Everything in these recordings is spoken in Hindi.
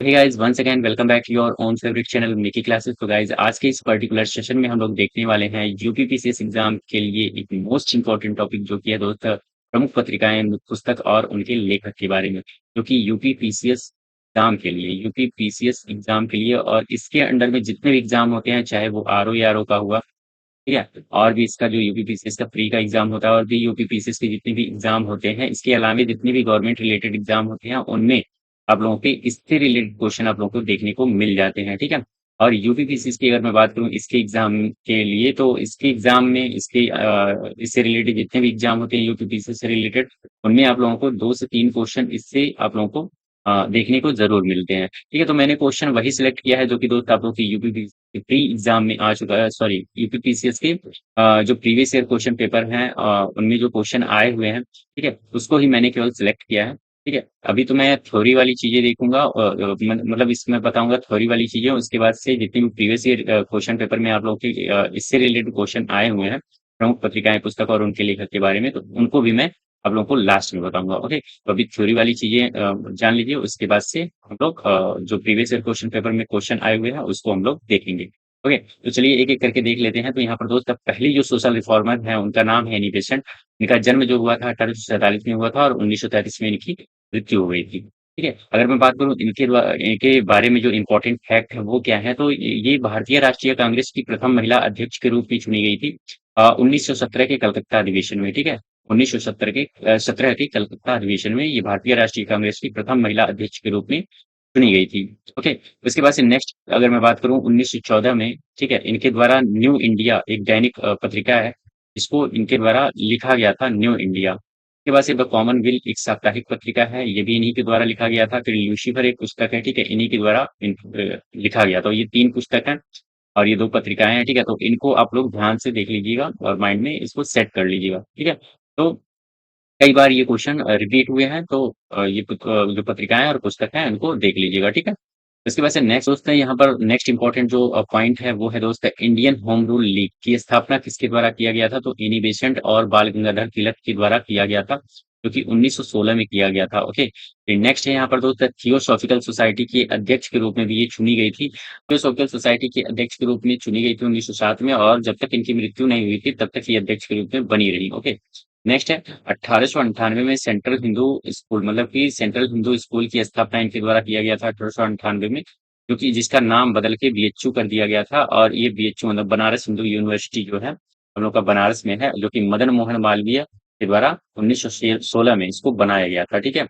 Hey guys, once again welcome back to your own favourite channel Mickey classes. तो गाइस, आज के इस पर्टिकुलर सेशन में हम लोग देखने वाले हैं यूपीपीसीएस एग्जाम के लिए एक मोस्ट इंपॉर्टेंट टॉपिक जो कि है दोस्त प्रमुख पत्रिकाएं, पुस्तक और उनके लेखक के बारे में, जो कि यूपीपीसीएस एग्जाम के लिए और इसके अंडर में जितने भी एग्जाम होते हैं, चाहे वो आरओ या आरओ का हुआ, ठीक है, और भी इसका जो यूपीपीसीएस का प्री का एग्जाम होता है और भी यूपीपीसीएस के जितने भी एग्जाम होते हैं, इसके अलावा जितने भी गवर्नमेंट रिलेटेड एग्जाम होते हैं, उनमें आप लोगों के इससे रिलेटेड क्वेश्चन आप लोगों को देखने को मिल जाते हैं, ठीक है। और यूपीपीसीएस की अगर मैं बात करूं इसके एग्जाम के लिए, तो इसके एग्जाम में इससे रिलेटेड जितने भी एग्जाम होते हैं यूपीपीसीएस से रिलेटेड, उनमें आप लोगों को 2 से 3 क्वेश्चन इससे आप लोगों को देखने को जरूर मिलते हैं, ठीक है। तो मैंने क्वेश्चन वही सिलेक्ट किया है जो कि दोस्त आप लोगों की यूपीपीसीएस प्री एग्जाम में आ चुका है, सॉरी यूपीपीसीएस के जो प्रीवियस ईयर क्वेश्चन पेपर हैं, उनमें जो क्वेश्चन आए हुए हैं, ठीक है, उसको ही मैंने केवल सिलेक्ट किया है, ठीक है। अभी तो मैं थ्योरी वाली चीजें देखूंगा और मतलब इसमें बताऊंगा थ्योरी वाली चीजें, उसके बाद से जितने भी प्रीवियस ईयर क्वेश्चन पेपर में आप लोगों के इससे रिलेटेड क्वेश्चन आए हुए हैं, प्रमुख पत्रिकाएं, पुस्तक और उनके लेखक के बारे में, तो उनको भी मैं आप लोगों को लास्ट में बताऊंगा। ओके, तो अभी थ्योरी वाली चीजें जान लीजिए, उसके बाद से हम लोग जो प्रीवियस ईयर क्वेश्चन पेपर में क्वेश्चन आए हुए हैं उसको हम लोग देखेंगे। ओके, तो चलिए एक एक करके देख लेते हैं। तो यहाँ पर दोस्त पहली जो सोशल रिफॉर्मर है उनका नाम है एनी बेसेंट। इनका जन्म जो हुआ था 1847 में हुआ था और 1933 में इनकी मृत्यु हो गई थी, ठीक है। अगर मैं बात करूं इनके बारे में जो इम्पोर्टेंट फैक्ट है वो क्या है, तो ये भारतीय राष्ट्रीय कांग्रेस की प्रथम महिला अध्यक्ष के रूप में चुनी गई थी 1917 के कलकत्ता अधिवेशन में, ठीक है। 1917 के कलकत्ता अधिवेशन में ये भारतीय राष्ट्रीय कांग्रेस की प्रथम महिला अध्यक्ष के रूप में चुनी गई थी। ओके, उसके बाद से नेक्स्ट अगर मैं बात करूं 1914 में, ठीक है, इनके द्वारा न्यू इंडिया एक दैनिक पत्रिका है, इसको इनके द्वारा लिखा गया था न्यू इंडिया। उसके बाद से द कॉमनवेल्थ एक साप्ताहिक पत्रिका है, ये भी इन्हीं के द्वारा लिखा गया था। फिर ल्यूसीफर एक पुस्तक है, ठीक है, इन्हीं के द्वारा लिखा गया। तो ये 3 पुस्तक हैं और ये 2 पत्रिकाएं हैं, ठीक है। तो इनको आप लोग ध्यान से देख लीजिएगा और माइंड में इसको सेट कर लीजिएगा, ठीक है। तो कई बार ये क्वेश्चन रिपीट हुए हैं, तो जो पत्रिकाएं और पुस्तक हैं उनको देख लीजिएगा, ठीक है। इसके बाद से नेक्स्ट दोस्त है, यहाँ पर नेक्स्ट इंपॉर्टेंट जो पॉइंट है वो है दोस्त इंडियन होम रूल लीग की स्थापना किसके द्वारा किया गया था, तो एनी बेसेंट और बाल गंगाधर तिलक के द्वारा किया गया था, जो कि 1916 में किया गया था। ओके, फिर नेक्स्ट है यहाँ पर दोस्त थियोसॉफिकल सोसाइटी के अध्यक्ष के रूप में भी ये चुनी गई थी। थियोसॉफिकल सोसाइटी के अध्यक्ष के रूप में चुनी गई थी 1907 में, और जब तक इनकी मृत्यु नहीं हुई थी तब तक ये अध्यक्ष के रूप में बनी रही। ओके, नेक्स्ट है 1898 में सेंट्रल हिंदू स्कूल, मतलब कि सेंट्रल हिंदू स्कूल की स्थापना इनके द्वारा किया गया था 1898 में, जो कि जिसका नाम बदल के बीएचयू कर दिया गया था। और ये बीएचयू मतलब बनारस हिंदू यूनिवर्सिटी जो है हम लोग का बनारस में है, जो कि मदन मोहन मालवीय के द्वारा 1916 में इसको बनाया गया था, ठीक है।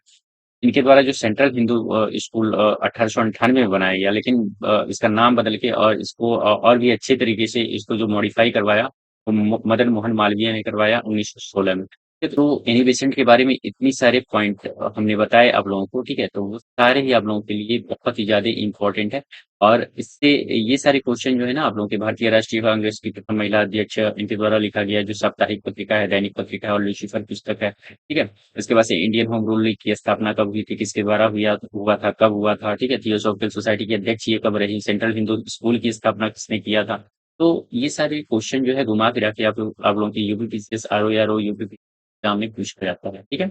इनके द्वारा जो सेंट्रल हिंदू स्कूल 1898 में बनाया गया, लेकिन इसका नाम बदल के और इसको और भी अच्छे तरीके से इसको जो मॉडिफाई करवाया वो मदन मोहन मालवीय ने करवाया 1916 में। तो एनी बेसेंट के बारे में इतनी सारे पॉइंट हमने बताए आप लोगों को, ठीक है, तो वो सारे ही आप लोगों के लिए बहुत ही ज्यादा इंपॉर्टेंट है। और इससे ये सारे क्वेश्चन जो है ना आप लोगों के भारतीय राष्ट्रीय कांग्रेस की प्रथम महिला अध्यक्ष इनके द्वारा लिखा गया जो साप्ताहिक पत्रिका है, दैनिक पत्रिका है और लूसीफर पुस्तक है, ठीक है। इसके बाद से इंडियन होम रूल लीग की स्थापना कब हुई थी, किसके द्वारा हुआ था, कब हुआ था, ठीक है। थियोसॉफिकल सोसाइटी की अध्यक्ष ये कब रही, सेंट्रल हिंदू स्कूल की स्थापना किसने किया था। तो ये सारे क्वेश्चन जो है घुमा फिरा के आप लोगों की यूपीपीसीएस आरओ या यूपी एग्जाम में पूछा जाता है, ठीक है।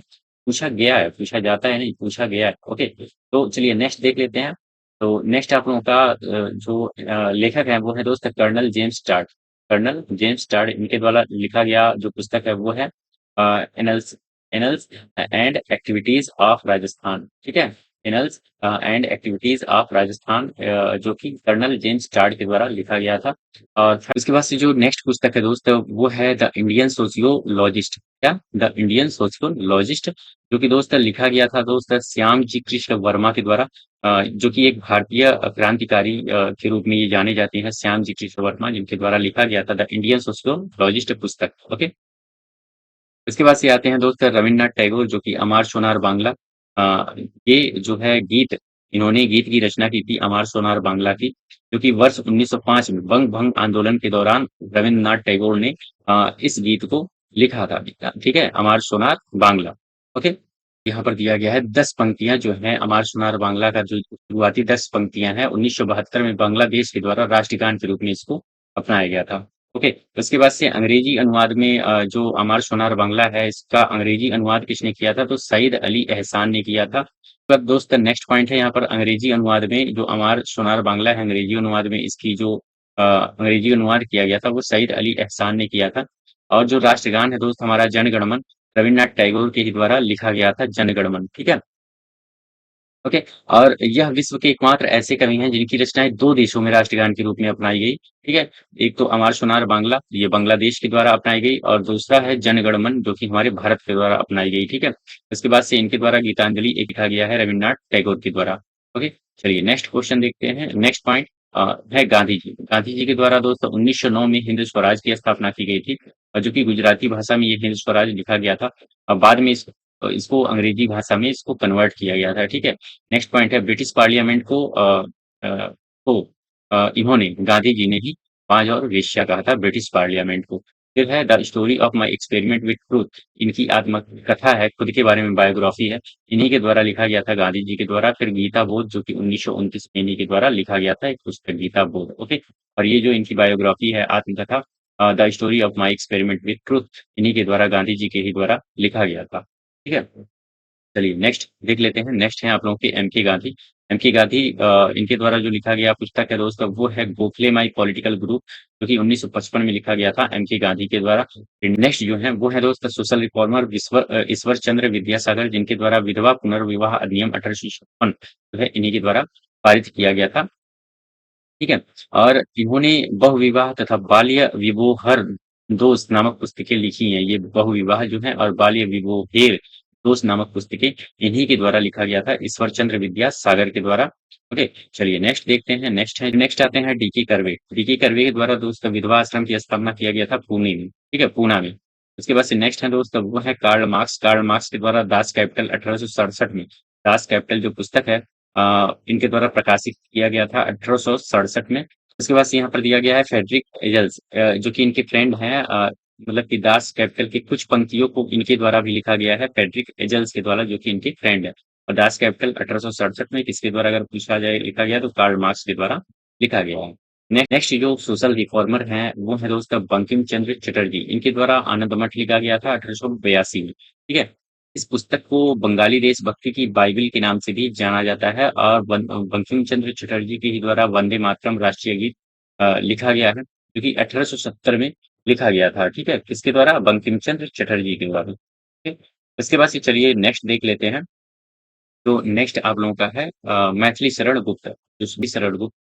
पूछा गया है, पूछा जाता है नहीं, पूछा गया है। ओके, तो चलिए नेक्स्ट देख लेते हैं। तो नेक्स्ट आप लोगों का जो लेखक है वो है दोस्त colonel James start. Colonel James start इनके द्वारा लिखा गया जो पुस्तक है वो है annals annals and activities of Rajasthan, ठीक है। Annals and activities of Rajasthan, जो कि कर्नल जेम्स स्टार्ट के द्वारा लिखा गया था। और उसके बाद से जो नेक्स्ट पुस्तक है दोस्त वो है द इंडियन सोशियोलॉजिस्ट, क्या, द इंडियन सोशियोलॉजिस्ट, जो कि दोस्त लिखा गया था दोस्त श्याम जी कृष्ण वर्मा के द्वारा, जो कि एक भारतीय क्रांतिकारी के रूप में ये जाने जाते हैं, श्याम जी कृष्ण वर्मा, जिनके द्वारा लिखा गया था द इंडियन सोशियोलॉजिस्ट पुस्तक। ओके, इसके बाद से आते हैं दोस्त रविन्द्रनाथ टैगोर, जो कि अमार सोनार बांग्ला, ये जो है गीत, इन्होंने गीत की रचना की थी अमार सोनार बांग्ला की, जो कि वर्ष 1905 में बंग भंग आंदोलन के दौरान रविन्द्रनाथ टैगोर ने इस गीत को लिखा था, ठीक है, अमार सोनार बांग्ला। ओके, यहाँ पर दिया गया है 10 पंक्तियां जो है अमार सोनार बांग्ला का, जो शुरुआती 10 पंक्तियां हैं 1972 में बांग्लादेश के द्वारा राष्ट्रगान के रूप में इसको अपनाया गया था। ओके, तो उसके बाद से अंग्रेजी अनुवाद में जो अमर सोनार बांग्ला है, इसका अंग्रेजी अनुवाद किसने किया था? तो सईद अली एहसान ने किया था। तो अब दोस्त नेक्स्ट पॉइंट है यहाँ पर अंग्रेजी अनुवाद में जो अमर सोनार बांग्ला है, अंग्रेजी अनुवाद में इसकी जो अंग्रेजी अनुवाद किया गया था, वो सईद अली एहसान ने किया था। और जो राष्ट्रगान है दोस्त हमारा जन गण मन, रविन्द्रनाथ टैगोर के ही द्वारा लिखा गया था जन गण मन, ठीक है? ओके, और यह विश्व के एकमात्र ऐसे कवि हैं जिनकी रचनाएं दो देशों में राष्ट्रगान के रूप में अपनाई गई। ठीक है, एक तो अमर सोनार बांग्ला, ये बांग्लादेश के द्वारा अपनाई गई, और दूसरा है जन गण मन, जो कि हमारे भारत के द्वारा अपनाई गई। ठीक है, इसके बाद से इनके द्वारा गीतांजलि एक लिखा गया है रविन्द्रनाथ टैगोर के द्वारा। ओके, चलिए नेक्स्ट क्वेश्चन देखते हैं। नेक्स्ट पॉइंट है गांधी जी। गांधी जी के द्वारा दोस्तों 1909 में हिंद स्वराज की स्थापना की गई थी, और जो कि गुजराती भाषा में ये हिंद स्वराज लिखा गया था, और बाद में इसको अंग्रेजी भाषा में इसको कन्वर्ट किया गया था। ठीक है, नेक्स्ट पॉइंट है ब्रिटिश पार्लियामेंट को इन्होंने गांधी जी ने ही बाज और वेश्या कहा था ब्रिटिश पार्लियामेंट को। फिर है the story of my experiment with truth, इनकी आत्मकथा है, खुद के बारे में बायोग्राफी है, इन्हीं के द्वारा लिखा गया था गांधी जी के द्वारा। फिर गीता बोध, जो कि 1929 में इन्हीं के द्वारा लिखा गया था एक पुस्तक गीता बोध। ओके, और ये जो इनकी बायोग्राफी है, आत्मकथा the story of my experiment with truth, इन्हीं के द्वारा गांधी जी के ही द्वारा लिखा गया था। ठीक है, चलिए नेक्स्ट देख लेते हैं। नेक्स्ट है आप लोगों के एम के गांधी। एम के गांधी इनके द्वारा जो लिखा गया पुस्तक है दोस्तों, वो है गोखले माई पॉलिटिकल ग्रुप, जो कि 1955 में लिखा गया था एम के गांधी के द्वारा। नेक्स्ट जो है वो है दोस्तों सोशल रिफॉर्मर ईश्वर चंद्र विद्यासागर, जिनके द्वारा विधवा पुनर्विवाह अधिनियम 1856 जो है इन्हीं के द्वारा पारित किया गया था। ठीक है, और इन्होंने बहुविवाह तथा बाल्य विवाहर दोष नामक पुस्तकें लिखी हैं। ये बहुविवाह जो है और बाल्य विवाहेर दोष नामक पुस्तकें इन्हीं के द्वारा लिखा गया था, ईश्वर चंद्र विद्यासागर के द्वारा। ओके, चलिए नेक्स्ट देखते हैं। नेक्स्ट आते हैं डीके कर्वे। डीके कर्वे के द्वारा दोस्तों विधवा आश्रम की स्थापना किया गया था पुणे में। ठीक है, पूना में। उसके बाद से नेक्स्ट है दोस्तों, वो है कार्ल मार्क्स। कार्ल मार्क्स के द्वारा दास कैपिटल 1867 में, दास कैपिटल जो पुस्तक है इनके द्वारा प्रकाशित किया गया था 1867 में। उसके बाद से यहाँ पर दिया गया है फेडरिक एजल्स, जो कि इनके फ्रेंड हैं, मतलब कि दास कैपिटल की कुछ पंक्तियों को इनके द्वारा भी लिखा गया है फेडरिक एजल्स के द्वारा, जो कि इनके फ्रेंड है। और दास कैपिटल 1867 में किसके द्वारा अगर पूछा जाए लिखा गया, तो कार्ल मार्क्स के द्वारा लिखा गया है। नेक्स्ट जो सोशल रिफॉर्मर हैं वो है दोस्तों बंकिम चंद्र चटर्जी। इनके द्वारा आनंद मठ लिखा गया था 1882 में। ठीक है, इस पुस्तक को बंगाली देशभक्ति की बाइबिल के नाम से भी जाना जाता है, और बंकिम चंद्र चटर्जी के ही द्वारा वंदे मातरम राष्ट्रीय गीत लिखा गया है, जो कि 1870 में लिखा गया था। ठीक है, किसके द्वारा? बंकिम चंद्र चटर्जी के द्वारा। ठीक, इसके बाद से चलिए नेक्स्ट देख लेते हैं। तो नेक्स्ट आप लोगों का है मैथिली शरण गुप्त। जो श्री शरण गुप्त,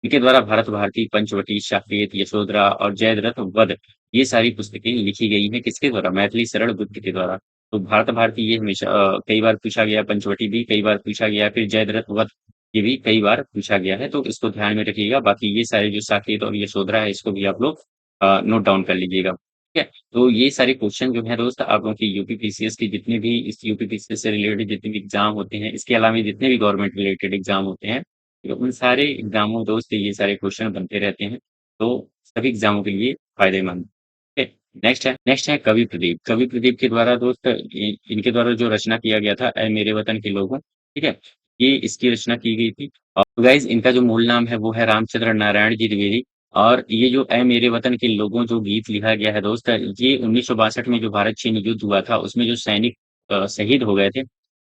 इनके द्वारा भारत भारती, पंचवटी, साकेत, यशोधरा और जयद्रथ वध, ये सारी पुस्तकें लिखी गई हैं किसके द्वारा? मैथिली शरण गुप्त के द्वारा। तो भारत भारती ये हमेशा कई बार पूछा गया, पंचवटी भी कई बार पूछा गया, फिर जयद्रथ वध ये भी कई बार पूछा गया है, तो इसको ध्यान में रखिएगा। बाकी ये सारे जो साकेत और यशोधरा है, इसको भी आप लोग नोट डाउन कर लीजिएगा। ठीक है, तो ये सारे क्वेश्चन जो है दोस्त आप लोगों की यूपी पीसीएस की जितने भी इस यूपी पीसीएस से रिलेटेड जितने भी एग्जाम होते हैं, इसके अलावा जितने भी गवर्नमेंट रिलेटेड एग्जाम होते हैं, तो उन सारे एग्जामों दोस्त ये सारे क्वेश्चन बनते रहते हैं, तो सभी एग्जामों के लिए फायदेमंद। ठीक है, नेक्स्ट है कवि प्रदीप। कवि प्रदीप के द्वारा दोस्त इनके द्वारा जो रचना किया गया था, ऐ मेरे वतन के लोगों। ठीक है, ये इसकी रचना की गई थी। और गाइज इनका जो मूल नाम है वो है रामचंद्र नारायण जी द्विवेदी। और ये जो ऐ मेरे वतन के लोगों जो गीत लिखा गया है दोस्त, ये 1962 में जो भारत चीन युद्ध हुआ था, उसमें जो सैनिक शहीद हो गए थे,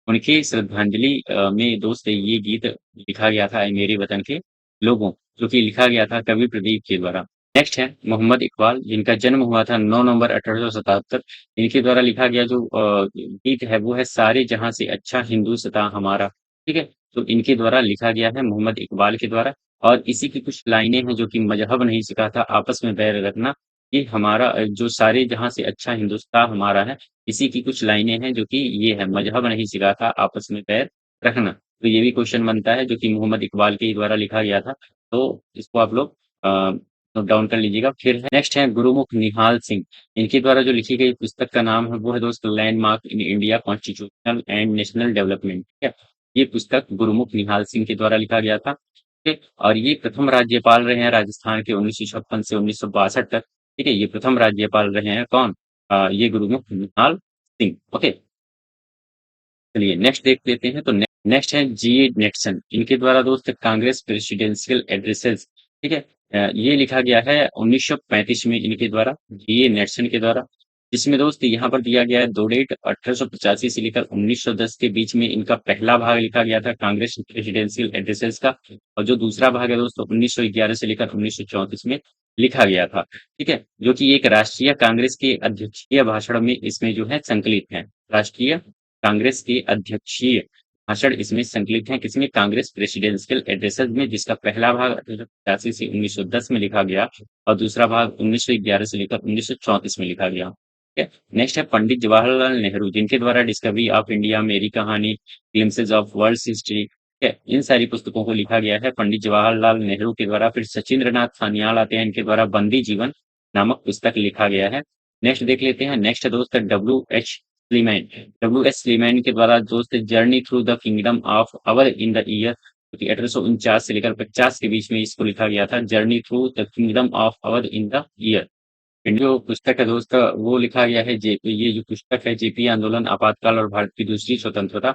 उनकी श्रद्धांजलि में दोस्त ये गीत लिखा गया था, ऐ मेरे वतन के लोगों, जो कि लिखा गया था कवि प्रदीप के द्वारा। नेक्स्ट है मोहम्मद इकबाल, जिनका जन्म हुआ था 9 नवंबर 1877। इनके द्वारा लिखा गया जो गीत है वो है सारे जहां से अच्छा हिंदुस्तां हमारा। ठीक है, तो इनके द्वारा लिखा गया है मोहम्मद इकबाल के द्वारा। और इसी की कुछ लाइनें हैं जो कि मजहब नहीं सिखाता आपस में बैर रखना, ये हमारा जो सारे जहां से अच्छा हिंदुस्तान हमारा है, इसी की कुछ लाइनें हैं जो कि ये है मजहब नहीं सिखाता आपस में बैर रखना। तो ये भी क्वेश्चन बनता है जो कि मोहम्मद इकबाल के ही द्वारा लिखा गया था, तो इसको आप लोग नोट डाउन कर लीजिएगा। फिर है नेक्स्ट है गुरुमुख निहाल सिंह। इनके द्वारा जो लिखी गई पुस्तक का नाम है वो है दोस्त landmark in India constitutional and national development. ठीक है, ये पुस्तक गुरुमुख निहाल सिंह के द्वारा लिखा गया था। ठीक है, और ये प्रथम राज्यपाल रहे हैं राजस्थान के 1956 से 1962 तक। ठीक है, ये प्रथम राज्यपाल रहे हैं कौन? ये गुरुमुख निहाल सिंह। ओके, चलिए नेक्स्ट देख लेते हैं। तो नेक्स्ट है जी निक्सन। इनके द्वारा दोस्त कांग्रेस प्रेसिडेंशियल एड्रेसेस ठीक है? ये लिखा गया है 1935 में इनके द्वारा, जी.ए. नेल्सन के द्वारा, जिसमें दोस्त यहाँ पर दिया गया है 2 डेट 1885 से लेकर 1910 के बीच में इनका पहला भाग लिखा गया था कांग्रेस प्रेसिडेंशियल एड्रेसेस का, और जो दूसरा भाग है दोस्तों 1911 से लेकर 1934 में लिखा गया था, ठीक है? जो कि एक राष्ट्रीय कांग्रेस के अध्यक्षीय भाषण में इसमें जो है संकलित है। राष्ट्रीय कांग्रेस के अध्यक्षीय भाषण इसमें संकलित हैं किसमें? कांग्रेस प्रेसिडेंशियल एड्रेसेस में, जिसका पहला भाग 1885 से 1910 में लिखा गया और दूसरा भाग 1911 से लेकर 1934 में लिखा गया। ठीक है? नेक्स्ट है पंडित जवाहरलाल नेहरू, जिनके द्वारा डिस्कवरी ऑफ इंडिया, मेरी कहानी, ग्लिम्पसेस ऑफ वर्ल्ड हिस्ट्री, ठीक है? इन सारी पुस्तकों को लिखा गया है पंडित जवाहरलाल नेहरू के द्वारा। फिर सचिंद्रनाथ सान्याल आते हैं, इनके द्वारा बंदी जीवन नामक पुस्तक लिखा गया है। नेक्स्ट देख लेते हैं, नेक्स्ट है दोस्त स्लीमैन। स्लीमैन के द्वारा दोस्त journey through the kingdom of Awadh in the year, क्योंकि 1849 से लेकर 50 के बीच में इसको लिखा गया था, journey through the kingdom of Awadh in the year. जो पुस्तक है दोस्त वो लिखा गया है जेपी, ये जो पुस्तक है जेपी आंदोलन, आपातकाल और भारत की दूसरी स्वतंत्रता,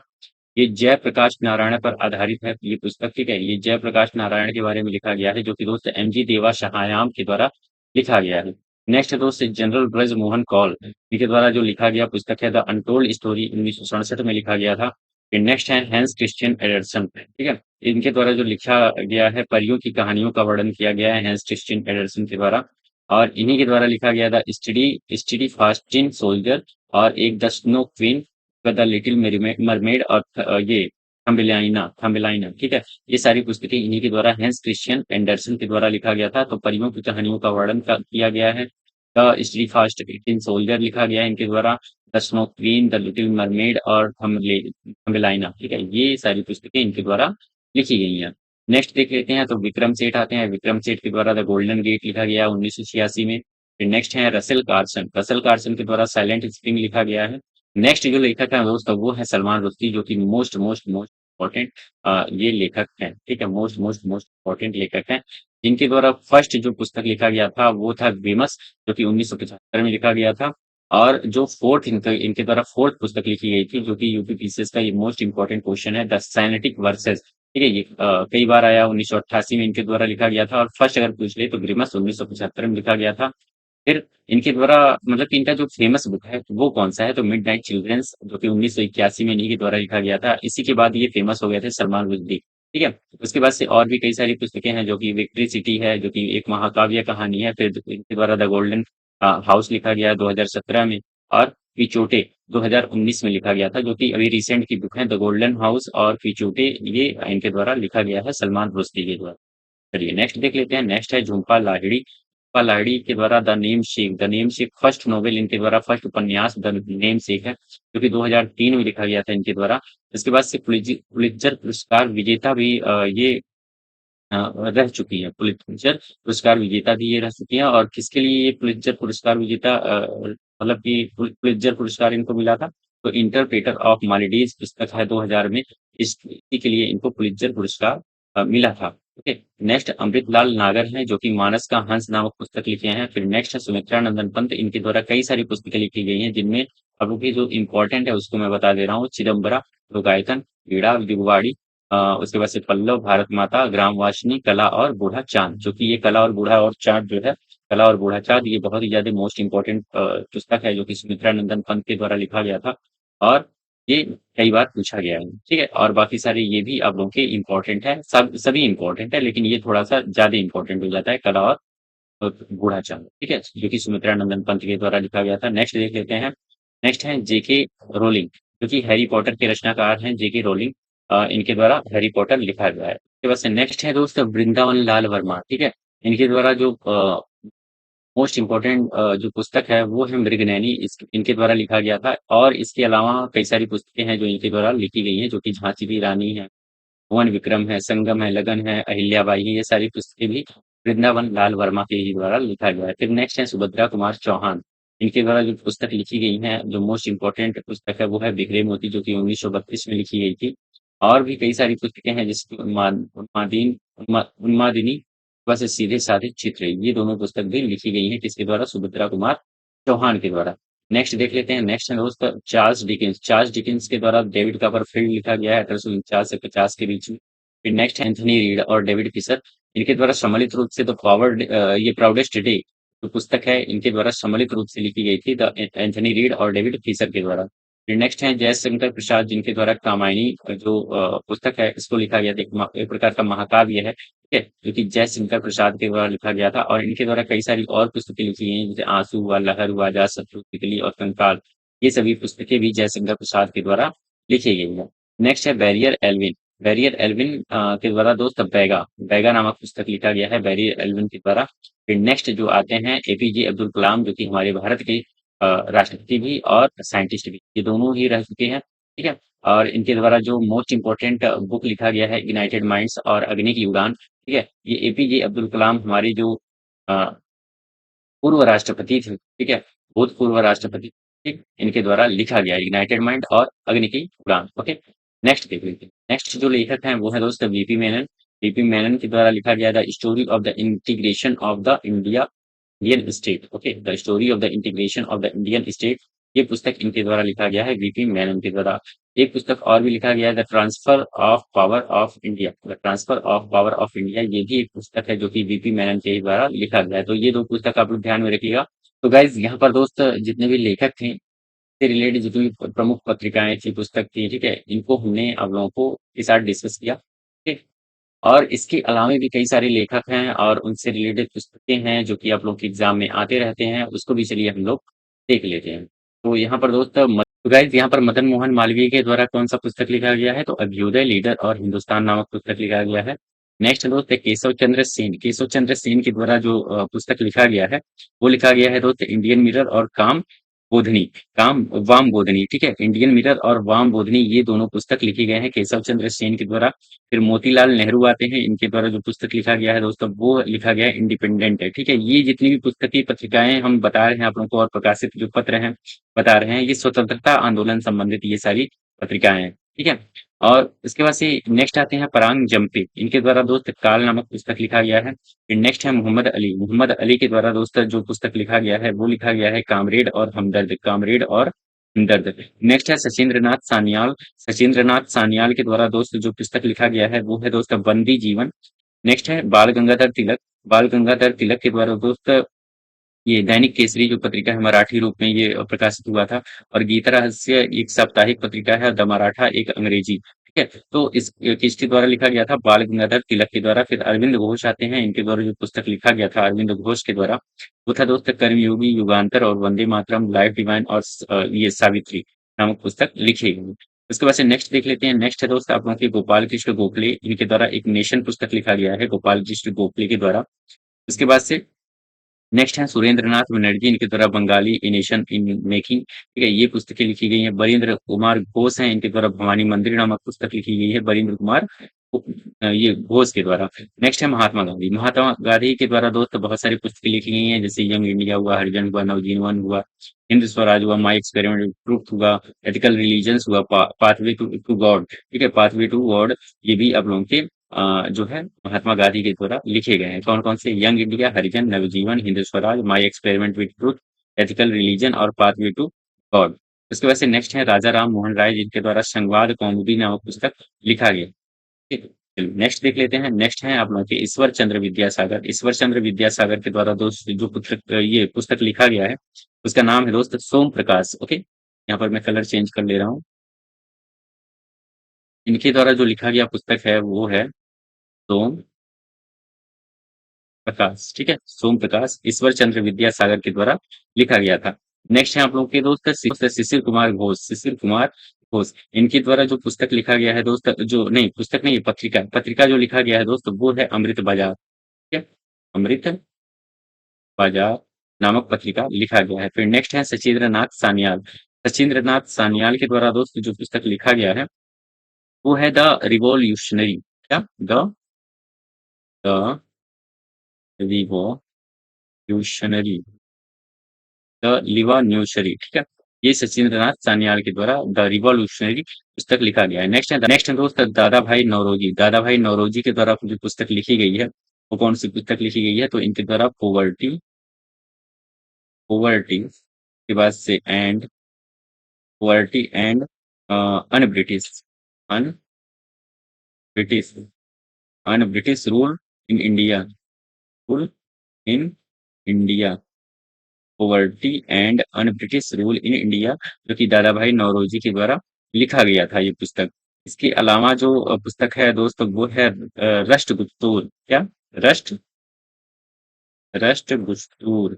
ये जयप्रकाश नारायण पर आधारित है ये पुस्तक, ठीक है? ये जयप्रकाश नारायण के बारे में लिखा गया है, जो कि दोस्त एमजी देवा सहायाम के द्वारा लिखा गया है। नेक्स्ट है दोस्त जनरल ब्रज मोहन कौल, इनके द्वारा जो लिखा गया पुस्तक है द अनटोल्ड स्टोरी, 1967 में लिखा गया था। फिर नेक्स्ट है हैंस क्रिश्चियन एडरसन, ठीक है? इनके द्वारा जो लिखा गया है परियों की कहानियों का वर्णन किया गया है हैंस क्रिश्चियन एडरसन के द्वारा, और इन्हीं के द्वारा लिखा गया था स्टडी स्टडी फास्टिंग सोल्जर, और एक the snow queen, the little mermaid, और ये थम्बेलाइना, ठीक है? ये सारी पुस्तकें इन्हीं के द्वारा हैंस क्रिश्चियन एंडरसन के द्वारा लिखा गया था। तो परियों की कहानियों का वर्णन किया गया है। The study fast in soldier लिखा गया है इनके द्वारा, the snow queen, the little mermaid और थम्बेलाइना, ठीक है? ये सारी पुस्तकें इनके द्वारा लिखी गई हैं। नेक्स्ट देख लेते हैं तो विक्रम सेठ आते हैं। विक्रम सेठ के द्वारा द गोल्डन गेट लिखा गया 1986 में। फिर नेक्स्ट है रसेल कार्सन के द्वारा साइलेंट स्प्रिंग लिखा गया है। नेक्स्ट जो लेखक है दोस्तों वो है सलमान रुश्दी, जो कि मोस्ट मोस्ट मोस्ट इम्पोर्टेंट ये लेखक हैं, ठीक है? मोस्ट मोस्ट मोस्ट इम्पोर्टेंट लेखक हैं, जिनके द्वारा फर्स्ट जो पुस्तक लिखा गया था वो था विमस, जो कि 1975 में लिखा गया था। और जो फोर्थ इनके द्वारा फोर्थ पुस्तक लिखी गई थी, जो कि यूपीपीसीएस का ये मोस्ट इंपॉर्टेंट क्वेश्चन है, द साइनेटिक वर्सेस, ठीक है? ये कई बार आया, 1988 में इनके द्वारा लिखा गया था, और फर्स्ट अगर पूछ ले तो ग्रिमस 1975 में लिखा गया था। फिर इनके द्वारा मतलब कि इनका जो फेमस बुक है वो कौन-सा है? तो मिडनाइट चिल्ड्रंस, जो कि 1981 में इन्हीं के द्वारा लिखा गया था। इसी के बाद ये फेमस हो गए थे सलमान रुश्दी, ठीक है? उसके बाद से और भी कई सारी पुस्तकें हैं, जो कि विक्ट्री सिटी है, जो कि एक महाकाव्य कहानी है। फिर इनके द्वारा द गोल्डन हाउस लिखा गया 2017 में, और पिचोटे 2019 में लिखा गया था, जो कि अभी रिसेंट की बुक है। द गोल्डन हाउस और पिचोटे ये इनके द्वारा लिखा गया है सलमान रुश्दी के द्वारा। चलिए नेक्स्ट देख लेते हैं। नेक्स्ट है झुम्पा लाहिड़ी। झुम्पा लाहिड़ी के द्वारा the name shake first novel, इनके द्वारा फर्स्ट उपन्यास द नेम शेक है, जो कि 2003 में लिखा गया था इनके द्वारा। इसके बाद से पुलित्जर पुरस्कार विजेता भी ये रह चुकी हैं। पुलित्जर पुरस्कार विजेता भी ये रह चुकी हैं, और किसके लिए ये पुलित्जर पुरस्कार विजेता मतलब कि पुलित्जर पुरस्कार इनको मिला था? तो इंटरप्रेटर ऑफ मालडीव्स पुस्तक है 2000 में, इसी के लिए इनको पुलित्जर पुरस्कार मिला था। ओके, नेक्स्ट अमृतलाल नागर हैं, जो कि मानस का हंस नामक पुस्तक लिखे हैं। फिर नेक्स्ट है सुमित्रा नंदन पंत, इनके द्वारा कई सारी पुस्तकें लिखी गई हैं, जिनमें अब भी जो इम्पोर्टेंट है उसको मैं बता दे रहा हूँ। चिदम्बरा, लोकायतन, वीणा जुगवाड़ी, उसके बाद से पल्लव, भारत माता, ग्रामवासिनी, कला और बूढ़ा चांद, जो कि ये कला और बूढ़ा और चांद जो है, कला और बूढ़ा चांद, ये बहुत ही ज्यादा मोस्ट इंपॉर्टेंट पुस्तक है, जो कि सुमित्रा नंदन पंत के द्वारा लिखा गया था, और ये कई बार पूछा गया है, ठीक है? और बाकी सारे ये भी आप लोगों के इम्पोर्टेंट है, सभी इम्पोर्टेंट है, लेकिन ये थोड़ा सा ज्यादा इम्पोर्टेंट हो जाता है, कला और बूढ़ा चांद, ठीक है? जो कि सुमित्रा नंदन पंत के द्वारा लिखा गया था। नेक्स्ट देख लेते हैं। नेक्स्ट है जेके रोलिंग, जो कि हैरी पॉटर के रचनाकार हैं, जेके रोलिंग, इनके द्वारा हैरी पॉटर लिखा गया है। उसके बाद से नेक्स्ट है दोस्त वृंदावन लाल वर्मा, ठीक है? इनके द्वारा जो मोस्ट इम्पोर्टेंट जो पुस्तक है वो है मृगनयनी, इनके द्वारा लिखा गया था। और इसके अलावा कई सारी पुस्तकें हैं जो इनके द्वारा लिखी गई हैं, जो कि झांसी की रानी है, भुवन विक्रम है, संगम है, लगन है, अहिल्याबाई है, ये सारी पुस्तकें भी वृंदावन लाल वर्मा के ही द्वारा लिखा गया है। फिर नेक्स्ट है सुभद्रा कुमार चौहान, इनके द्वारा जो पुस्तक लिखी गई है, जो मोस्ट इम्पोर्टेंट पुस्तक है वो है बिखरे मोती, जो कि 1932 में लिखी गई थी। और भी कई सारी पुस्तकें हैं, जैसे कि उन्मादिनी, बस सीधे साधे चित्र, ये दोनों पुस्तक भी लिखी गई हैं, किसके द्वारा? सुभद्रा कुमार चौहान के द्वारा। नेक्स्ट देख लेते हैं। नेक्स्ट है दोस्त चार्ल्स डिकेंस के द्वारा डेविड कॉपरफील्ड लिखा गया है 1849 से 50 के बीच में। फिर नेक्स्ट है एंथनी रीड और डेविड फिशर। इनके द्वारा सम्मिलित रूप से द ये प्राउडेस्ट डे जो पुस्तक है इनके द्वारा सम्मिलित रूप से लिखी गई थी, द एंथनी रीड और डेविड फिशर के द्वारा। फिर नेक्स्ट है जयशंकर प्रसाद जिनके द्वारा कामायनी जो पुस्तक है इसको लिखा गया था। एक प्रकार का महाकाव्य है, ठीक है, जो कि जयशंकर प्रसाद के द्वारा लिखा गया था। और इनके द्वारा कई सारी और पुस्तकें लिखी गई हैं, जैसे आंसू हुआ, लहर हुआ, अजातशत्रु, तितली और कंकाल। ये सभी पुस्तकें भी जयशंकर प्रसाद के द्वारा लिखी गई हैं। नेक्स्ट है बैरियर एल्विन। बैरियर एल्विन के द्वारा दोस्त बैगा बैगा नामक पुस्तक लिखा गया है बैरियर एल्विन के द्वारा। फिर नेक्स्ट जो आते हैं एपीजे अब्दुल कलाम, जो कि हमारे भारत के राष्ट्रपति भी और साइंटिस्ट भी, ये दोनों ही रह चुके हैं, ठीक है। और इनके द्वारा जो मोस्ट इम्पोर्टेंट बुक लिखा गया है यूनाइटेड माइंड्स और अग्नि की उड़ान, ठीक है। ये एपीजे अब्दुल कलाम हमारे जो अ, पूर्व राष्ट्रपति थे, ठीक है, भूतपूर्व राष्ट्रपति, ठीक, इनके द्वारा लिखा गया है यूनाइटेड माइंड और अग्नि की उड़ान। ओके, नेक्स्ट देख लेते हैं। नेक्स्ट जो लेखक हैं वो है दोस्त वीपी मेनन। वीपी मेनन के द्वारा लिखा गया the story of the integration of the Indian state. Okay, the story of the integration of the Indian state, ये पुस्तक इनके द्वारा लिखा गया है वीपी मेनन के द्वारा। एक पुस्तक और भी लिखा गया है the transfer of power of India. The transfer of power of India, ये भी एक पुस्तक है जो कि वीपी मेनन के द्वारा लिखा गया है। तो ये दो पुस्तक आप लोग ध्यान में रखिएगा। तो गाइज यहाँ पर दोस्त जितने भी लेखक थे से रिलेटेड जितनी भी प्रमुख पत्रिकाएं थी, पुस्तक थी, ठीक है, इनको हमने आप लोगों को के साथ डिस्कस किया, ठीक। और इसके अलावा भी कई सारे लेखक हैं और उनसे रिलेटेड पुस्तकें हैं जो कि आप लोग के एग्जाम में आते रहते हैं, उसको भी चलिए हम लोग देख लेते हैं। तो यहाँ पर दोस्त तो गाइज यहाँ पर मदन मोहन मालवीय के द्वारा कौन सा पुस्तक लिखा गया है, तो अभ्युदय, लीडर और हिंदुस्तान नामक पुस्तक लिखा गया है। नेक्स्ट दोस्त है केशव चंद्र सेन। केशव चंद्र सेन के द्वारा जो पुस्तक लिखा गया है वो लिखा गया है दोस्त इंडियन मिरर और बोधनी काम वाम बोधनी, ठीक है, इंडियन मिरर और वाम बोधनी, ये दोनों पुस्तक लिखी गए हैं केशव चंद्र सेन के द्वारा। फिर मोतीलाल नेहरू आते हैं, इनके द्वारा जो पुस्तक लिखा गया है दोस्तों वो लिखा गया है इंडिपेंडेंट है, ठीक है। ये जितनी भी पुस्तकीय पत्रिकाएं हम बता रहे हैं आप लोगों को और प्रकाशित जो पत्र हैं बता रहे हैं, ये स्वतंत्रता आंदोलन संबंधित ये सारी पत्रिकाएं हैं, ठीक है। और इसके बाद से नेक्स्ट आते हैं परांग जम्पे। इनके द्वारा दोस्त काल नामक पुस्तक लिखा गया है। फिर नेक्स्ट है मोहम्मद अली। मोहम्मद अली के द्वारा दोस्त जो पुस्तक लिखा गया है वो लिखा गया है कामरेड और हमदर्द। कामरेड और हमदर्द। नेक्स्ट है सचिंद्र नाथ सान्याल। सचिंद्र नाथ सान्याल के द्वारा दोस्त जो पुस्तक लिखा गया है वो है दोस्त बंदी जीवन। नेक्स्ट है बाल गंगाधर तिलक। बाल गंगाधर तिलक के द्वारा दोस्त ये दैनिक केसरी जो पत्रिका है मराठी रूप में ये प्रकाशित हुआ था। और गीता रहस्य एक साप्ताहिक पत्रिका है, द मराठा एक अंग्रेजी, ठीक है। तो किसके द्वारा लिखा गया था, बाल गंगाधर तिलक के द्वारा। फिर अरविंद घोष आते हैं, इनके द्वारा जो पुस्तक लिखा गया था अरविंद घोष के द्वारा वो था दोस्त कर्मयोगी, युगांतर और वंदे मातरम, लाइफ डिवाइन और ये सावित्री नामक पुस्तक लिखी गई। उसके बाद से नेक्स्ट देख लेते हैं। नेक्स्ट है दोस्त आप लोगों के गोपाल कृष्ण गोखले। इनके द्वारा एक नेशन पुस्तक लिखा गया है गोपाल कृष्ण गोखले के द्वारा। उसके बाद से नेक्स्ट है सुरेंद्र नाथ बनर्जी। इनके द्वारा Bengali a nation in making, ठीक है, ये पुस्तकें लिखी गई हैं। बरिंद्र कुमार घोष हैं, इनके द्वारा भवानी मंदिर नामक पुस्तक लिखी गई है बरिंद्र कुमार ये घोष के द्वारा। नेक्स्ट है महात्मा गांधी। महात्मा गांधी के द्वारा दोस्त बहुत सारी पुस्तकें लिखी गई हैं, जैसे यंग इंडिया हुआ, हरिजन हुआ, नवजीवन हुआ, हिंद स्वराज हुआ, माई एक्सपेरिमेंट ट्रूथ हुआ, एथिकल रिलीजन्स हुआ, पाथवे टू गॉड, ठीक है, पाथवे टू गॉड, ये भी आप लोगों के जो है महात्मा गांधी के द्वारा लिखे गए हैं। कौन कौन से, young India, Harijan, Navajivan, Hind Swaraj, my experiment with truth, ethical religion और पाथवे टू गॉड। उसके बाद से नेक्स्ट है राजा राम मोहन राय, जिनके द्वारा संवाद कौमुदी नामक पुस्तक लिखा गया। ठीक है, चलिए नेक्स्ट देख लेते हैं। नेक्स्ट है आप लोगों के ईश्वर चंद्र विद्यासागर। ईश्वर चंद्र विद्यासागर के द्वारा दोस्त जो पुस्तक ये पुस्तक लिखा गया है उसका नाम है दोस्त सोम प्रकाश। ओके, यहाँ पर मैं कलर चेंज कर ले रहा हूँ। इनके द्वारा जो लिखा गया पुस्तक है वो है सोम प्रकाश, ठीक है, सोम प्रकाश ईश्वर चंद्र विद्यासागर के द्वारा लिखा गया था। नेक्स्ट है आप लोगों के दोस्त शिशिर कुमार घोष। शिशिर कुमार घोष, इनके द्वारा जो पुस्तक लिखा गया है दोस्त, जो नहीं पुस्तक नहीं, पत्रिका पत्रिका जो लिखा गया है दोस्त वो है अमृत बाजार, ठीक है, अमृत बाजार नामक पत्रिका लिखा गया है। फिर नेक्स्ट है सचिंद्र नाथ सान्याल। सचिंद्र नाथ सान्याल के द्वारा दोस्त जो पुस्तक लिखा गया है वो है द रिवॉल्यूशनरी, क्या, द रिवॉल्यूशनरी, द लिवा न्यूशरी, ठीक है, ये सचिंद्र नाथ सान्याल के द्वारा द रिवॉल्यूशनरी पुस्तक लिखा गया है। नेक्स्ट है दोस्त दादा भाई नौरोजी। दादा भाई नौरोजी के द्वारा जो पुस्तक लिखी गई है वो कौन सी पुस्तक लिखी गई है, तो इनके द्वारा पोवर्टी पोवर्टी के बाद से and poverty and un British un British rule in India, rule in India, poverty and un British rule in India, जो कि दादा भाई नौरोजी के द्वारा लिखा गया था ये पुस्तक। इसके अलावा जो पुस्तक है दोस्त वो है राष्ट्रगुप्तूर। क्या? राष्ट्र राष्ट्रगुप्तूर,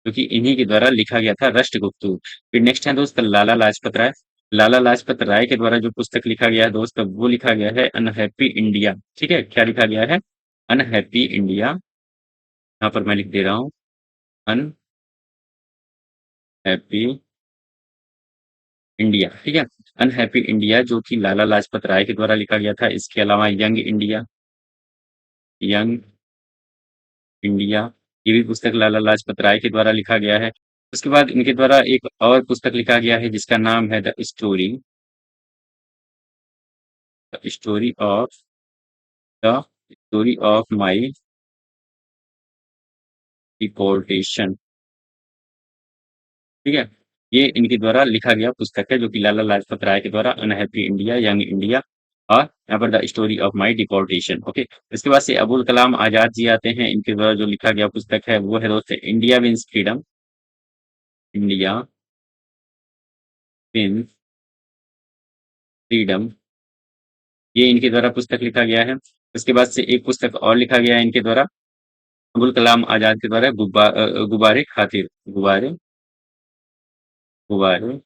जो कि इन्हीं के द्वारा लिखा गया था, राष्ट्रगुप्तूर। फिर नेक्स्ट है दोस्त लाला लाजपत राय। लाला लाजपत राय के द्वारा जो पुस्तक लिखा गया है दोस्त वो लिखा गया है अनहैप्पी इंडिया। ठीक है, क्या लिखा गया है? Unhappy India. यहाँ पर मैं लिख दे रहा हूँ, अनहैप्पी इंडिया। ठीक है, अनहैप्पी इंडिया जो कि लाला लाजपत राय के द्वारा लिखा गया था। इसके अलावा यंग इंडिया, यंग इंडिया, ये भी पुस्तक लाला लाजपत राय के द्वारा लिखा गया है। उसके बाद इनके द्वारा एक और पुस्तक लिखा गया है जिसका नाम है story of the story of my deportation. ठीक है, ये इनके द्वारा लिखा गया पुस्तक है जो कि लाला लाजपत राय के द्वारा अनहैप्पी इंडिया, यंग इंडिया और यहाँ पर the story of my deportation. Okay, इसके बाद से अबुल कलाम आजाद जी आते हैं। इनके द्वारा जो लिखा गया पुस्तक है वो है दोस्त India wins freedom, India wins freedom, ये इनके द्वारा पुस्तक लिखा गया है। उसके बाद से एक पुस्तक और लिखा गया है इनके द्वारा, अबुल कलाम आजाद के द्वारा, गुब्बारे खातिर, गुब्बारे गुब्बारे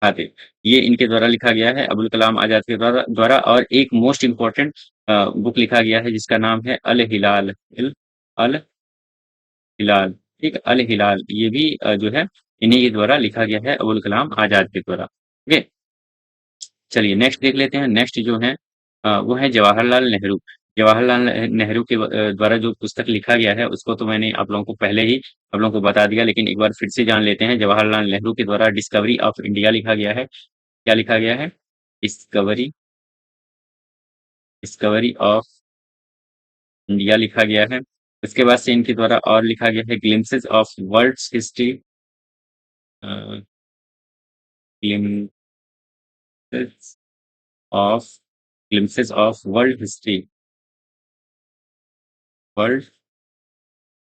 खातिर, ये इनके द्वारा लिखा गया है अबुल कलाम आजाद के द्वारा। और एक मोस्ट इम्पोर्टेंट बुक लिखा गया है जिसका नाम है अल हिलाल, अल हिलाल। ठीक, अल हिलाल, ये भी जो है इन्हीं के द्वारा लिखा गया है, अबुल कलाम आजाद के द्वारा। ठीक है, चलिए नेक्स्ट देख लेते हैं। नेक्स्ट जो है वो है जवाहरलाल नेहरू। जवाहरलाल नेहरू के द्वारा जो पुस्तक लिखा गया है उसको तो मैंने आप लोगों को पहले ही आप लोगों को बता दिया, लेकिन एक बार फिर से जान लेते हैं। जवाहरलाल नेहरू के द्वारा डिस्कवरी ऑफ इंडिया लिखा गया है। क्या लिखा गया है? डिस्कवरी, डिस्कवरी ऑफ इंडिया लिखा गया है। उसके बाद से इनके द्वारा और लिखा गया है glimpses of world history, glimpses of glimpses of world history, world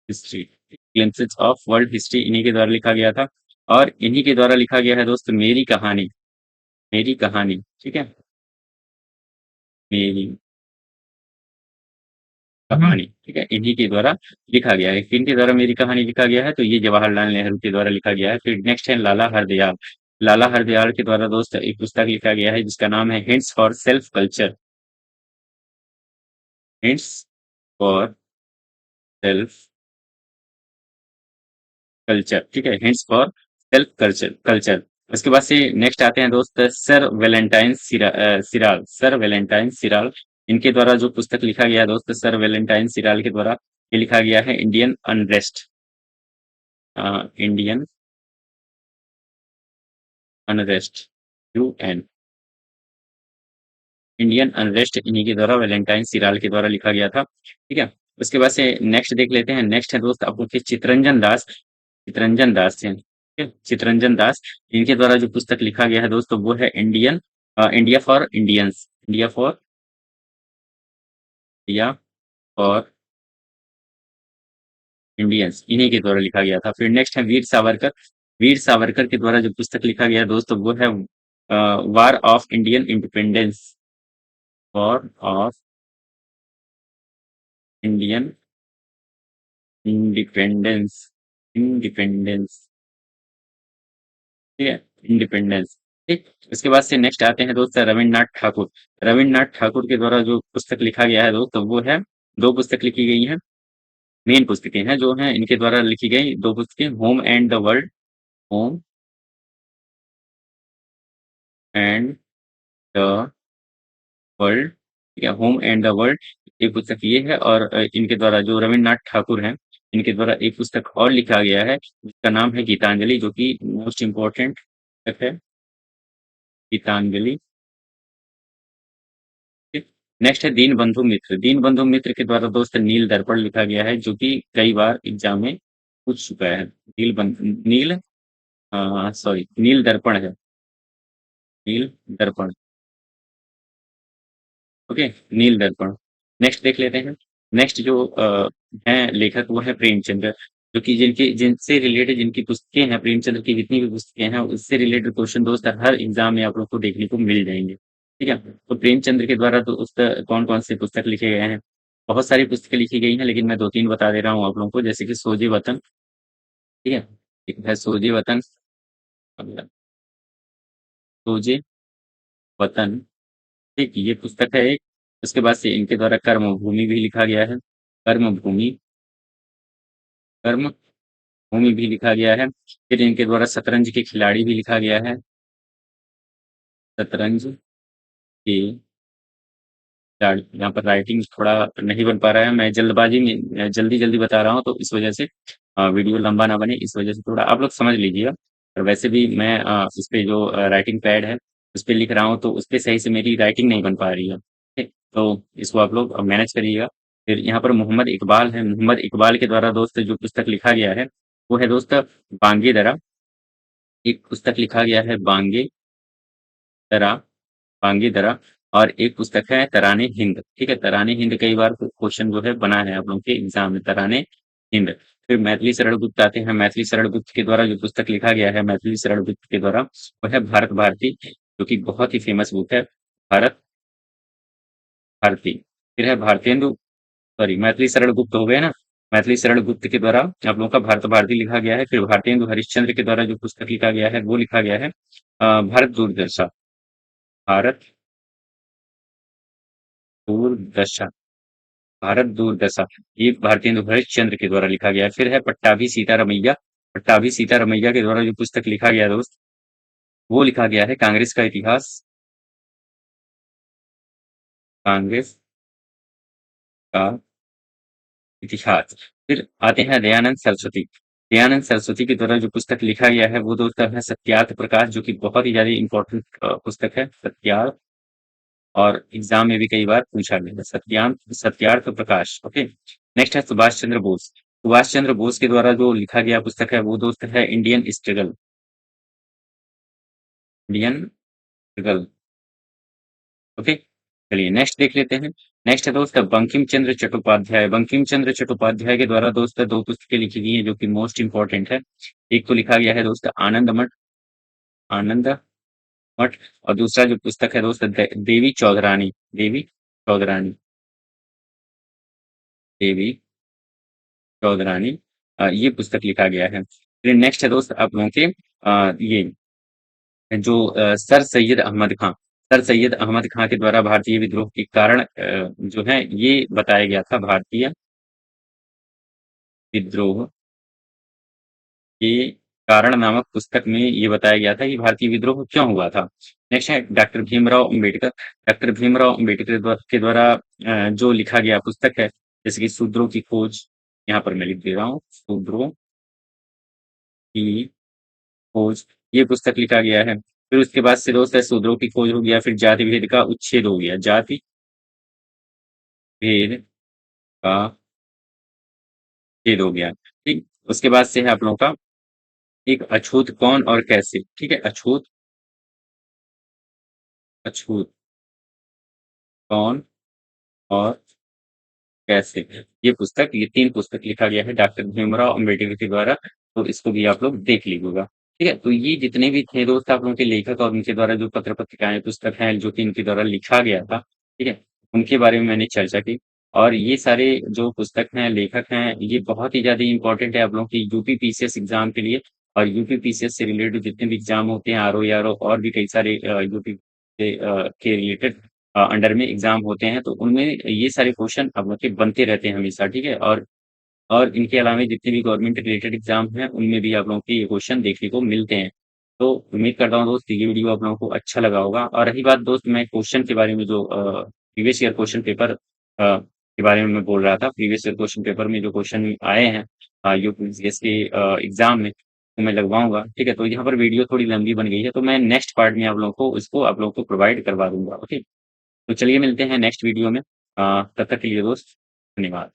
history, glimpses of world history, इन्हीं के द्वारा लिखा गया था। और इन्हीं के द्वारा लिखा गया है दोस्त मेरी कहानी, मेरी कहानी। ठीक है, मेरी कहानी। ठीक है, इन्हीं के द्वारा लिखा गया है। किन के द्वारा मेरी कहानी लिखा गया है? तो ये जवाहरलाल नेहरू के द्वारा लिखा गया है। फिर नेक्स्ट है लाला हरदयाल। लाला हरदयाल के द्वारा दोस्त एक पुस्तक लिखा गया है जिसका नाम है hints for self culture, hints for self culture. ठीक है, hints for self culture culture. उसके बाद से नेक्स्ट आते हैं दोस्त सर वेलेंटाइन सिराल, सर वेलेंटाइन सिराल। इनके द्वारा जो पुस्तक लिखा गया है दोस्त सर वेलेंटाइन सिराल के द्वारा, ये लिखा गया है Indian unrest, Indian unrest, UN, Indian unrest, इन्हीं के द्वारा वैलेंटाइन सिराल के द्वारा लिखा गया था। ठीक है, उसके बाद से नेक्स्ट देख लेते हैं। नेक्स्ट है दोस्त आपको कि चितरंजन दास, चितरंजन दास हैं। ठीक है, चितरंजन दास, इनके द्वारा जो पुस्तक लिखा गया है दोस्तों वो है India for Indians, India for, India for Indians, इन्हीं के द्वारा लिखा गया था। फिर नेक्स्ट है वीर सावरकर। वीर सावरकर के द्वारा जो पुस्तक लिखा गया है दोस्तों वो है war of Indian independence, war of Indian independence, independence. ठीक है, इंडिपेंडेंस। ठीक, इसके बाद से नेक्स्ट आते हैं दोस्त रविन्द्रनाथ ठाकुर। रविन्द्रनाथ ठाकुर के द्वारा जो पुस्तक लिखा गया है दोस्त वो है, दो पुस्तक लिखी गई हैं, मेन पुस्तकें हैं जो हैं इनके द्वारा लिखी गई दो पुस्तकें, home and the world, home and the world. ठीक है, होम एंड द वर्ल्ड, एक पुस्तक ये है। और इनके द्वारा जो रविन्द्रनाथ ठाकुर हैं इनके द्वारा एक पुस्तक और लिखा गया है जिसका नाम है गीतांजलि, जो कि मोस्ट इम्पोर्टेंट पुस्तक है, गीतांजलि। नेक्स्ट है दीन बंधु मित्र। दीन बंधु मित्र के द्वारा दोस्त नील दर्पण लिखा गया है जो कि कई बार एग्जाम में पूछ चुका है। नील, सॉरी, नील दर्पण है, नील दर्पण। ओके, नील दर्पण। नेक्स्ट देख लेते हैं। नेक्स्ट जो हैं लेखक वो है प्रेमचंद्र, जो कि जिनसे रिलेटेड जिनकी पुस्तकें हैं, प्रेमचंद्र की जितनी भी पुस्तकें हैं उससे रिलेटेड क्वेश्चन दोस्त हर एग्जाम में आप लोग को देखने को मिल जाएंगे। ठीक है, तो प्रेमचंद्र के द्वारा तो उस कौन कौन से पुस्तक लिखे गए हैं? बहुत सारी पुस्तकें लिखी गई हैं, लेकिन मैं दो तीन बता दे रहा हूँ आप लोगों को, जैसे कि सोजे वतन। ठीक है, एक है सोजे वतन, सोजे वतन। ठीक, ये पुस्तक है एक। उसके बाद से इनके द्वारा कर्म भूमि भी लिखा गया है। कर्म भूमि, कर्म भूमि भी लिखा गया है। फिर इनके द्वारा शतरंज के खिलाड़ी भी लिखा गया है। शतरंज के खिलाड़ी, यहाँ पर राइटिंग थोड़ा नहीं बन पा रहा है, मैं जल्दबाजी में जल्दी जल्दी बता रहा हूँ, तो इस वजह से वीडियो लंबा ना बने, इस वजह से थोड़ा आप लोग समझ लीजिएगा। और वैसे भी मैं इस पे जो राइटिंग पैड है उस पे लिख रहा हूँ, तो उस पे सही से मेरी राइटिंग नहीं बन पा रही है। ठीक, तो इसको आप लोग मैनेज करिएगा। फिर यहाँ पर मोहम्मद इकबाल है। मोहम्मद इकबाल के द्वारा दोस्त जो पुस्तक लिखा गया है वो है दोस्त बांगे दरा। एक पुस्तक लिखा गया है बांगे दरा, बांगे दरा। और एक पुस्तक है तराने हिंद। ठीक है, तराने हिंद कई बार क्वेश्चन जो है बना है आप लोगों के एग्जाम में, तराने हिंद। फिर मैथिली शरण गुप्त आते हैं। मैथिली शरण गुप्त के द्वारा जो पुस्तक लिखा गया है मैथिली शरण गुप्त के द्वारा वो है भारत भारती, जो कि बहुत ही फेमस बुक है, भारत भारती। फिर है भारतेंदु, सॉरी मैथिली शरण गुप्त हो गए ना। मैथिली शरण गुप्त के द्वारा आप लोगों का भारत भारती लिखा गया है। फिर भारतेंदु हरिश्चंद्र के द्वारा जो पुस्तक लिखा गया है वो लिखा गया है भारत दूरदर्शन, भारत दूरदर्शन, भारत दूरदशा। ये भारतेंदु हरिश्चंद्र के द्वारा लिखा गया है। फिर है पट्टाभी सीतारमैया। पट्टाभी सीतारमैया के द्वारा जो पुस्तक लिखा गया है दोस्त वो लिखा गया है कांग्रेस का इतिहास, कांग्रेस का इतिहास। फिर आते हैं दयानंद सरस्वती। दयानंद सरस्वती के द्वारा जो पुस्तक लिखा गया है वो दोस्त है सत्यार्थ प्रकाश, जो कि बहुत ही ज्यादा इंपॉर्टेंट पुस्तक है, सत्यार्थ। और एग्जाम में भी कई बार पूछा गया है, सत्यार्थ प्रकाश। ओके, नेक्स्ट है सुभाष चंद्र बोस। सुभाष चंद्र बोस के द्वारा जो लिखा गया पुस्तक है वो दोस्त है Indian struggle, Indian struggle. Okay, चलिए नेक्स्ट देख लेते हैं। नेक्स्ट है दोस्त बंकिम चंद्र चट्टोपाध्याय। बंकिम चंद्र चट्टोपाध्याय के द्वारा दोस्त दो पुस्तकें लिखी गई हैं जो कि मोस्ट इंपॉर्टेंट है। एक तो लिखा गया है दोस्त आनंद मठ, आनंद मठ। और दूसरा जो पुस्तक है दोस्त देवी चौधरानी, देवी चौधरानी, देवी चौधरानी। ये पुस्तक लिखा गया है। फिर नेक्स्ट है दोस्त आप लोगों के ये जो सर सैयद अहमद खां, सर सैयद अहमद खां के द्वारा भारतीय विद्रोह के कारण जो है ये बताया गया था। भारतीय विद्रोह के कारण नामक पुस्तक में ये बताया गया था कि भारतीय विद्रोह क्यों हुआ था। नेक्स्ट है डॉक्टर भीमराव अंबेडकर। डॉक्टर भीमराव अंबेडकर के द्वारा जो लिखा गया पुस्तक है, जैसे कि शूद्रों की खोज, यहाँ पर मैं लिख दे रहा हूँ, शूद्रों की खोज, ये पुस्तक लिखा गया है। फिर उसके बाद से दोस्त है शूद्रों की खोज हो गया, फिर जाति भेद का उच्छेद हो गया, जाति भेद का छेद हो गया। ठीक, उसके बाद से है आप लोगों का एक अछूत कौन और कैसे। ठीक है, अछूत, अछूत कौन और कैसे, ये पुस्तक, ये तीन पुस्तक लिखा गया है डॉक्टर भीमराव अम्बेडकर के द्वारा। तो इसको भी आप लोग देख लीजिएगा। ठीक है, तो ये जितने भी थे दोस्त आप लोगों के लेखक और उनके द्वारा जो पत्र पत्रिकाएं पुस्तक हैं जो कि इनके द्वारा लिखा गया था, ठीक है, उनके बारे में मैंने चर्चा की। और ये सारे जो पुस्तक हैं, लेखक हैं, ये बहुत ही ज्यादा इंपॉर्टेंट है आप लोगों की यूपी पीसीएस एग्जाम के लिए। और यूपी पीसीएस से रिलेटेड जितने भी एग्जाम होते हैं, आरओ और भी कई सारे यूपी के रिलेटेड अंडर में एग्जाम होते हैं, तो उनमें ये सारे क्वेश्चन अब के बनते रहते हैं हमेशा। ठीक है, और इनके अलावा जितने भी गवर्नमेंट रिलेटेड एग्जाम हैं उनमें भी आप लोगों के ये क्वेश्चन देखने को मिलते हैं। तो उम्मीद करता हूँ दोस्त ये वीडियो आप लोगों को अच्छा लगा होगा। और रही बात दोस्त मैं क्वेश्चन के बारे में, जो प्रीवियस ईयर क्वेश्चन पेपर के बारे में मैं बोल रहा था, प्रीवियस ईयर क्वेश्चन पेपर में जो क्वेश्चन आए हैं यूपीएससी के एग्जाम में, तो मैं लगवाऊंगा। ठीक है, तो यहाँ पर वीडियो थोड़ी लंबी बन गई है, तो मैं नेक्स्ट पार्ट में आप लोगों को इसको आप लोगों को प्रोवाइड करवा दूंगा। ओके, तो चलिए मिलते हैं नेक्स्ट वीडियो में। तब तक के लिए दोस्त धन्यवाद।